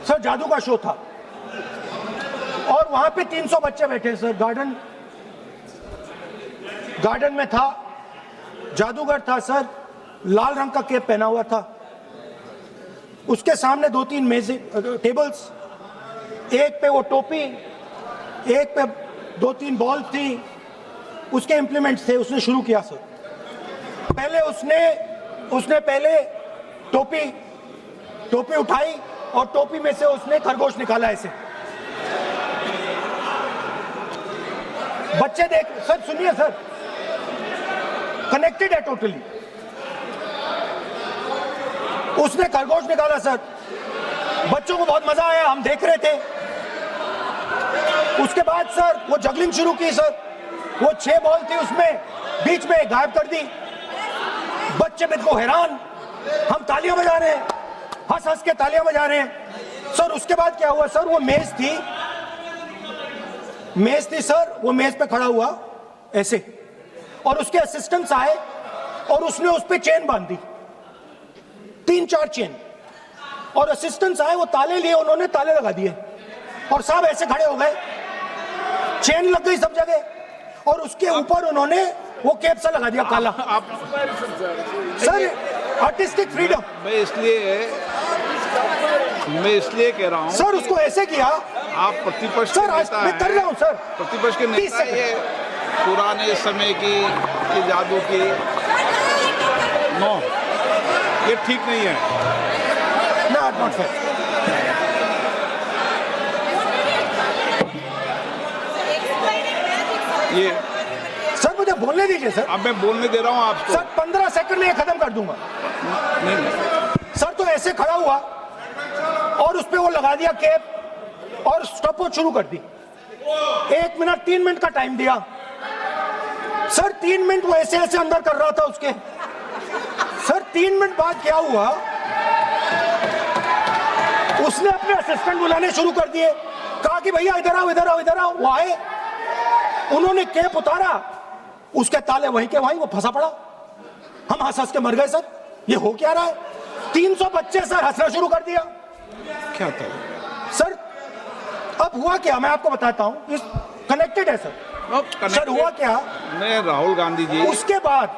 Sir जादू का show था और वहां पे 300 बच्चे बैठे सर। गार्डन में था, जादूगर था सर, लाल रंग का कैप पहना हुआ था। उसके सामने 2-3 मेजें, टेबल्स, एक पे वो टोपी, एक पे 2-3 बॉल थी, उसके इंप्लीमेंट्स थे। उसने शुरू किया सर। पहले उसने पहले टोपी उठाई और टोपी में से उसने खरगोश निकाला ऐसे। बच्चे देख सर, सुनिए सर, कनेक्टेड है टोटली। उसने खरगोश निकाला सर, बच्चों को बहुत मजा आया, हम देख रहे थे। उसके बाद सर वो जगलिंग शुरू की सर। वो 6 बॉल थी, उसमें बीच में गायब कर दी। बच्चे बिल्कुल हैरान, हम तालियां बजा रहे हैं, हंस हंस के तालियां बजा रहे हैं सर। उसके बाद क्या हुआ सर, वो मेज थी सर, वो मेज पे खड़ा हुआ ऐसे, और उसके असिस्टेंट्स आए और उसने उस पे चेन बांध दी, 3-4 चेन, और असिस्टेंट्स आए, वो ताले लिए, उन्होंने ताले लगा दिए और सब ऐसे खड़े हो गए। चेन लग गई सब जगह और उसके ऊपर उन्होंने वो कैप सा लगा दिया काला। Sir artistic freedom. मैं इसलिए कह रहा हूँ सर, उसको ऐसे किया। आप प्रतिपक्ष सर मैं कर रहा हूँ सर, प्रतिपक्ष के नेता, ये पुराने समय की जादू की नो, ये ठीक नहीं है। Not fair. ये सर मुझे बोलने दीजिए सर। अब मैं बोलने दे रहा हूँ आपको। सर 15 सेकंड में ये खत्म कर दूंगा। नहीं। सर तो ऐसे खड़ा हुआ और उस पे वो लगा दिया कैप और स्टॉपवॉच शुरू कर दी। 1 मिनट 3 मिनट का टाइम दिया सर। 3 मिनट वो ऐसे ऐसे अंदर कर रहा था उसके। सर 3 मिनट बाद क्या हुआ, उसने अपने असिस्टेंट बुलाने शुरू कर दिए, कहा कि भैया इधर आओ इधर आओ इधर आओ। वो आए, उन्होंने कैप उतारा, उसके ताले वहीं के वहीं, वो फंसा पड़ा। हम हंस हंस के मर गए सर, ये हो क्या रहा है। 300 बच्चे सर हंसना शुरू कर दिया। क्या था सर? अब हुआ क्या, मैं आपको बताता हूं, इस कनेक्टेड है सर। सर हुआ क्या, मैं राहुल गांधी जी, उसके बाद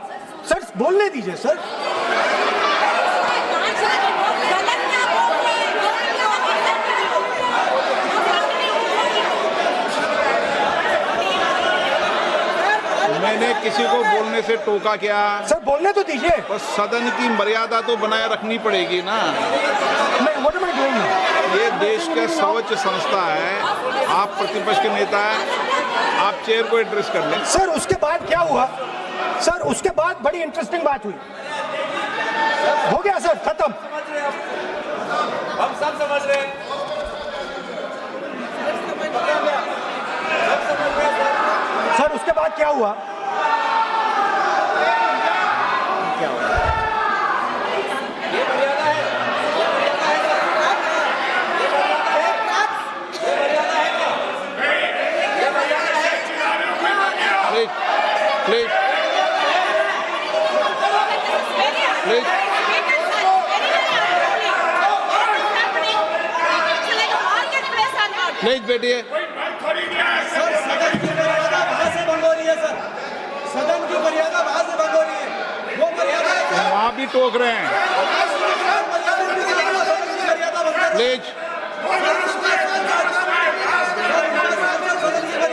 सर बोलने दीजिए सर। मैंने किसी को बोलने से टोका क्या? सर बोलने तो दीजिए। बस सदन की मर्यादा तो बनाए रखनी पड़ेगी ना। ये देश का सर्वोच्च संस्था है, आप प्रतिपक्ष के नेता हैं, आप चेयर को एड्रेस कर लें। सर उसके बाद क्या हुआ सर, उसके बाद बड़ी इंटरेस्टिंग बात हुई। हो गया सर, खत्म। हम सब समझ रहे हैं। सर उसके बाद क्या हुआ, ये मर्यादा है, प्लीज प्लीज बैठिए। सर सदन की मर्यादा वहां से भंग हो रही है। सर सदन की मर्यादा वहां से भंग हो रही है, वो मर्यादा वहाँ भी टोक रहे हैं। प्लीज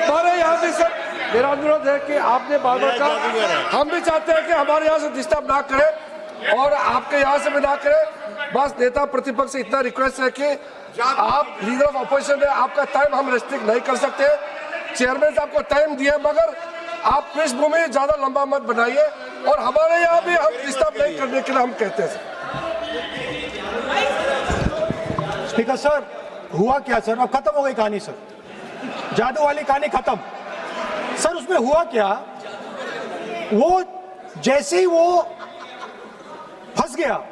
हमारे यहाँ भी सर मेरा अनुरोध है कि आपने बार बार कहा, हम भी चाहते हैं कि हमारे यहाँ से डिस्टर्ब ना करें और आपके यहाँ से भी ना करें। बस नेता प्रतिपक्ष से इतना रिक्वेस्ट है कि आप लीडर ऑफ अपोजिशन है, आपका टाइम हम रेस्ट्रिक्ट नहीं कर सकते। चेयरमैन साहब को टाइम दिया, मगर आप पृष्ठभूमि ज्यादा लंबा मत बनाइए और हमारे यहाँ भी हम डिस्टर्ब नहीं करने के लिए हम कहते हैं। स्पीकर सर हुआ क्या सर, अब खत्म हो गई कहानी सर, जादू वाली कहानी खत्म। सर उसमें हुआ क्या, वो जैसे ही वो फंस गया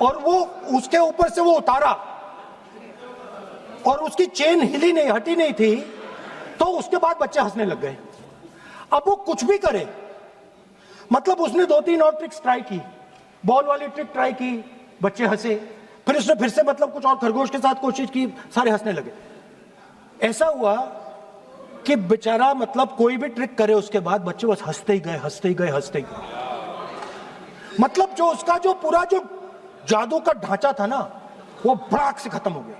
और वो उसके ऊपर से वो उतारा और उसकी चेन हिली नहीं, हटी नहीं थी, तो उसके बाद बच्चे हंसने लग गए। अब वो कुछ भी करे, मतलब उसने 2-3 और ट्रिक्स ट्राई की, बॉल वाली ट्रिक ट्राई की, बच्चे हंसे, फिर उसने फिर से मतलब कुछ और खरगोश के साथ कोशिश की, सारे हंसने लगे। ऐसा हुआ कि बेचारा मतलब कोई भी ट्रिक करे उसके बाद बच्चे बस हंसते ही गए, हंसते ही गए, हंसते ही गए। मतलब जो उसका जो पूरा जो जादू का ढांचा था ना, वो भड़ाक से खत्म हो गया।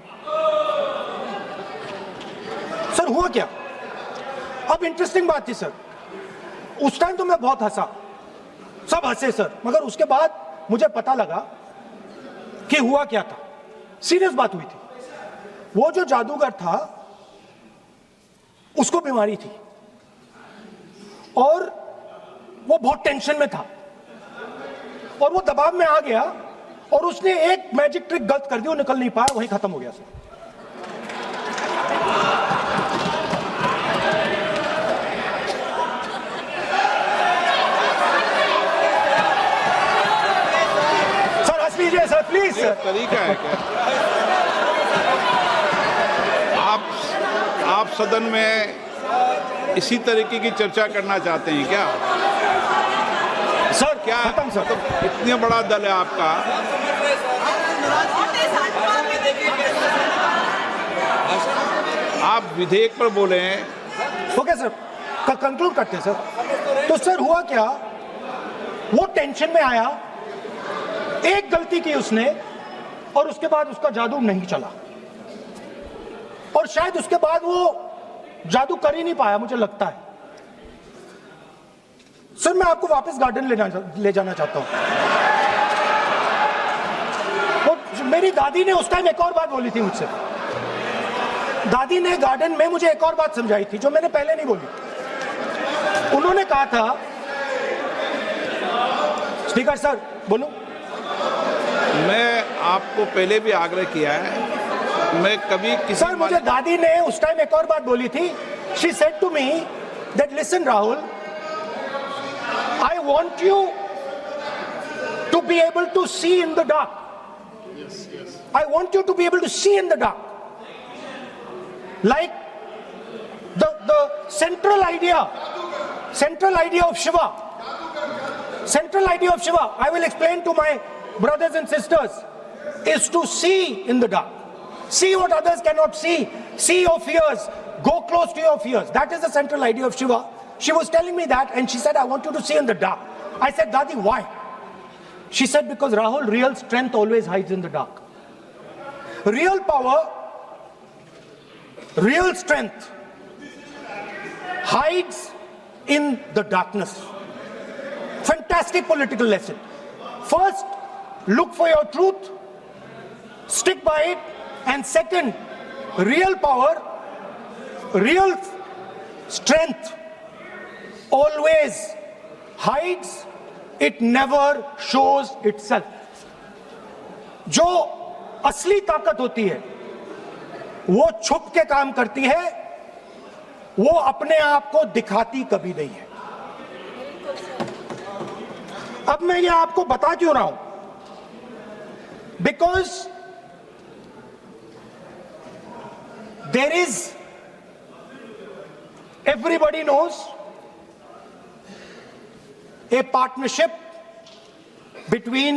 सर हुआ क्या? अब इंटरेस्टिंग बात थी सर, उस टाइम तो मैं बहुत हंसा, सब हंसे सर, मगर उसके बाद मुझे पता लगा कि हुआ क्या था। सीरियस बात हुई थी। वो जो जादूगर था उसको बीमारी थी और वो बहुत टेंशन में था और वो दबाव में आ गया और उसने एक मैजिक ट्रिक गलत कर दी, वो निकल नहीं पाया, वहीं खत्म हो गया सर। सर हंस लीजिए सर, प्लीज ये सर। तरीका है क्या? आप सदन में इसी तरीके की चर्चा करना चाहते हैं क्या? सर क्या खत्म सर। मतलब इतने बड़ा दल है आपका, आप विधेयक पर बोले हैं। ओके सर, कंक्लूड करते हैं सर। तो सर हुआ क्या, वो टेंशन में आया, एक गलती की उसने और उसके बाद उसका जादू नहीं चला और शायद उसके बाद वो जादू कर ही नहीं पाया, मुझे लगता है। सर मैं आपको वापस गार्डन ले जाना चाहता हूं। वो मेरी दादी ने उस टाइम एक और बात बोली थी मुझसे। दादी ने गार्डन में मुझे एक और बात समझाई थी जो मैंने पहले नहीं बोली। उन्होंने कहा था, स्पीकर सर बोलूं? मैं आपको पहले भी आग्रह किया है, मैं कभी किसी सर मुझे दादी ने उस टाइम एक और बात बोली थी। She said to me that listen Rahul, I want you to be able to see in the dark. I want you to be able to see in the dark, like the central idea of Shiva. Central idea of Shiva, I will explain to my brothers and sisters, is to see in the dark. See what others cannot see. See your fears. Go close to your fears. That is the central idea of Shiva. She was telling me that and she said, I want you to see in the dark. I said, Dadi, why? She said, because Rahul, real strength always hides in the dark. Real power, real strength hides in the darkness. Fantastic political lesson. First, look for your truth, stick by it, and second, real power, real strength always hides, it never shows itself. जो असली ताकत होती है वो छुप के काम करती है, वो अपने आप को दिखाती कभी नहीं है। अब मैं ये आपको बता क्यों रहा हूं? Because there is, everybody knows, a partnership between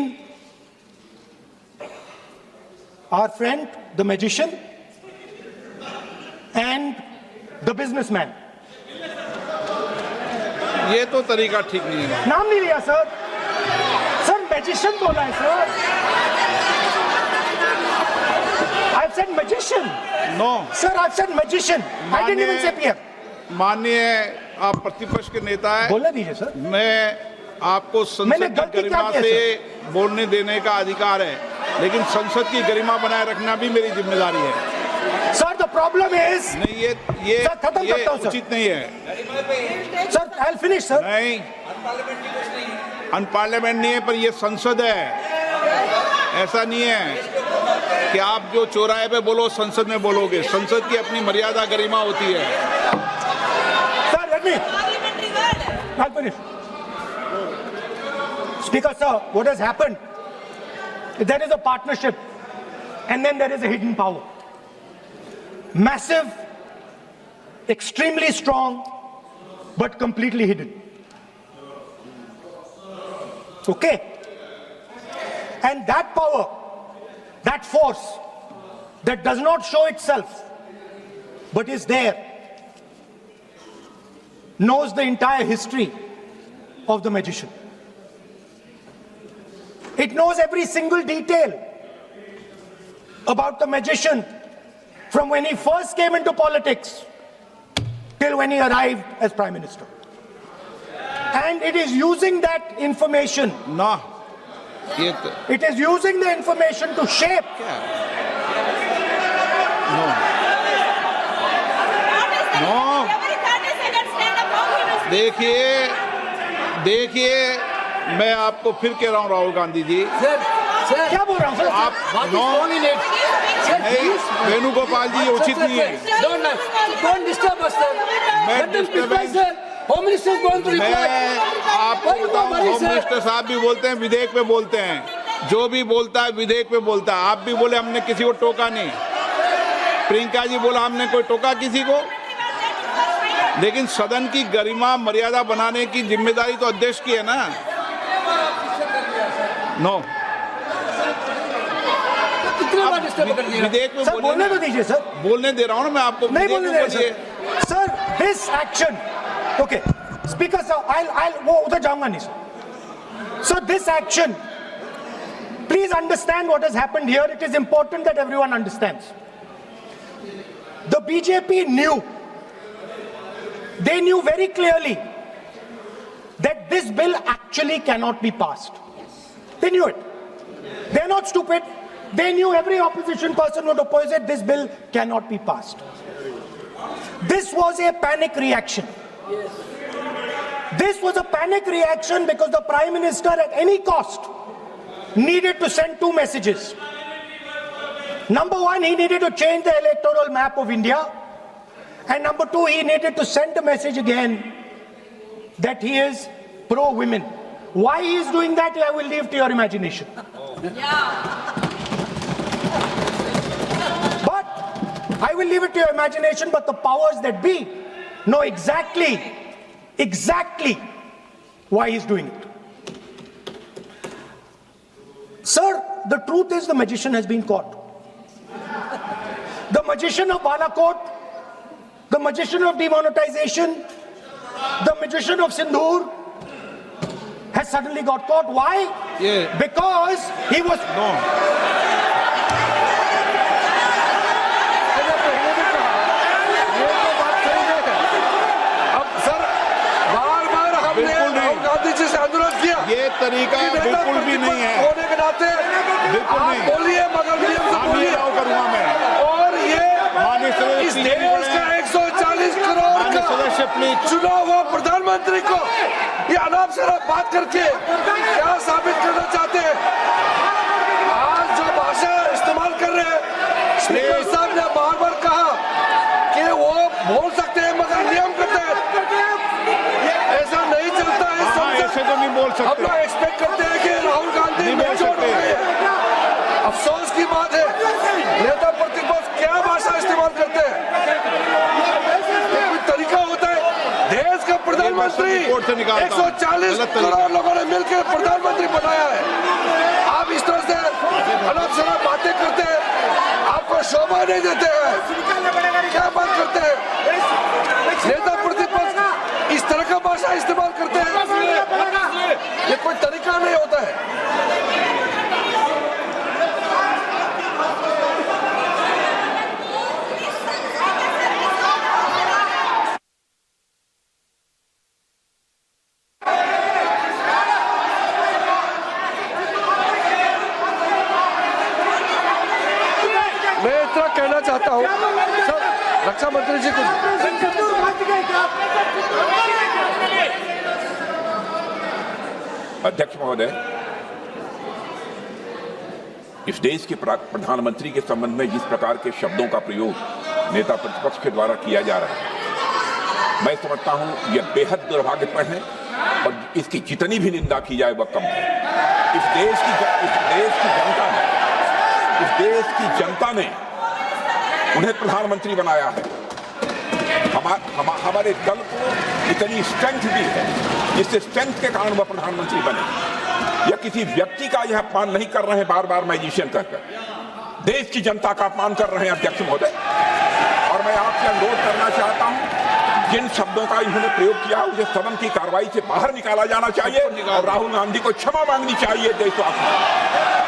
our friend the magician and the businessman. ये तो तरीका ठीक नहीं है। नाम नहीं लिया सर, सर मैजिशियन बोला है sir. I've said magician. No Sir, I've said magician. I didn't even say PM. माननीय आप प्रतिपक्ष के नेता है, बोलने दीजिए सर। मैं आपको मैंने संसद की गलती क्या गरिमा की है, से बोलने देने का अधिकार है, लेकिन संसद की गरिमा बनाए रखना भी मेरी जिम्मेदारी है। Sir, the problem is, नहीं ये सर, खत्म करता हूं, सर। उचित नहीं है। sir, I'll finish sir. नहीं, अनपार्लियामेंट नहीं है, पर ये संसद है। ऐसा नहीं है कि आप जो चौराहे पे बोलो संसद में बोलोगे। संसद की अपनी मर्यादा गरिमा होती है। Sir, let me. I'll finish. Speaker sir, what has happened? There is a partnership and then there is a hidden power. Massive, extremely strong, but completely hidden. Okay? And that power that force that does not show itself but is there, knows the entire history of the magician. It knows every single detail about the magician from when he first came into politics till when he arrived as Prime Minister. And it is using that information, ना ये तो it is using the information to shape no देखिए देखिए मैं आपको फिर कह रहा हूँ राहुल गांधी जी क्या बोल रहा हूँ सर? आप नो नहीं वेणुगोपाल जी ये उचित नहीं है Don't disturb us, sir. मैं Let them speak, disturbance- sir. Home Minister is going to मैं reply. आपको Why you बताऊं worry, होम sir? मिनिस्टर साहब भी बोलते हैं विधेयक पे बोलते हैं जो भी बोलता है विधेयक पे बोलता है आप भी बोले हमने किसी को टोका नहीं प्रियंका जी बोला हमने कोई टोका किसी को लेकिन सदन की गरिमा मर्यादा बनाने की जिम्मेदारी तो अध्यक्ष की है ना नो कितने बार disturb कर दिया? विधेयक में सर बोलने तो दीजिए सर, बोलने दे रहा हूँ ना मैं आपको नहीं विधेयक बोलने में दे रहे बोलिए sir. Sir this action, okay speaker sir, I'll वो उधर जाऊंगा नहीं sir. Sir this action, please understand what has happened here. It is important that everyone understands. The BJP knew, they knew very clearly that this bill actually cannot be passed. They knew it. They're not stupid. They knew every opposition person would oppose it. This bill cannot be passed. This was a panic reaction. This was a panic reaction because the Prime Minister at any cost needed to send two messages. Number one, he needed to change the electoral map of India. And number two, he needed to send a message again that he is pro-women. Why he is doing that, I will leave to your imagination. But I will leave it to your imagination, but the powers that be know exactly why he's doing it. Sir, the truth is the magician has been caught. The magician of Balakot, the magician of demonetization, the magician of Sindhur has suddenly got caught. Why? Yeah. Because he was... no ये तो बात सही है. अब sir बार-बार हमने बिल्कुल नहीं. राहुल गांधी जी से अनुरोध किया ये तरीका कि नेता बिल्कुल भी प्रतिपक्ष नहीं है होने के नाते बिल्कुल आप नहीं. बोलिए मगर नियम से काम नहीं बोलिए. राव करूंगा मैं और ये माननीय सदस्य इस प्लीज देश का 140 करोड़ माननीय का सदस्य प्लीज चुना हुआ प्रधानमंत्री को ये अनाप शराब बात करके क्या साबित करना चाहते हैं? आज जो भाषा इस्तेमाल कर रहे हैं, स्पीकर साहब ने बार-बार कहा कि वो बोल सकते हैं मगर नियम के तहत. ऐसा नहीं चलता है. हाँ ऐसे तो नहीं बोल हम सकते लोग एक्सपेक्ट करते हैं कि राहुल गांधी नहीं बोल मेच्योर हो सकते. गए हैं. अफसोस की बात है नेता प्रतिपक्ष क्या भाषा इस्तेमाल करते हैं. ये कोई तरीका होता है? देश का प्रधानमंत्री रिपोर्ट से निकालता हूं. 140 गलत तरीका. करोड़ लोगों ने मिलकर प्रधानमंत्री बनाया है. आप इस तरह से अनाप शराब बातें करते हैं, आपको शोभा नहीं देते हैं. क्या बात करते हैं? नेता प्रतिपक्ष इस तरह का भाषा इस्तेमाल करते हैं. ये कोई तरीका नहीं होता है. मैं इतना कहना चाहता हूँ सर, रक्षा मंत्री जी कुछ अध्यक्ष महोदय, इस देश के प्रधानमंत्री के संबंध में जिस प्रकार के शब्दों का प्रयोग नेता प्रतिपक्ष के द्वारा किया जा रहा है, मैं समझता हूं यह बेहद दुर्भाग्यपूर्ण है और इसकी जितनी भी निंदा की जाए वह कम है. इस देश की जनता ने उन्हें प्रधानमंत्री बनाया है. हमारे दल को इतनी स्ट्रेंथ दी है जिससे स्ट्रेंथ के कारण वह प्रधानमंत्री बने. या किसी व्यक्ति का यह अपमान नहीं कर रहे हैं बार बार मैजिशियन कहकर. देश की जनता का अपमान कर रहे हैं अध्यक्ष महोदय। और मैं आपसे अनुरोध करना चाहता हूं, जिन शब्दों का इन्होंने प्रयोग किया उसे सदन की कार्रवाई से बाहर निकाला जाना चाहिए और राहुल गांधी को क्षमा मांगनी चाहिए देशवासियों।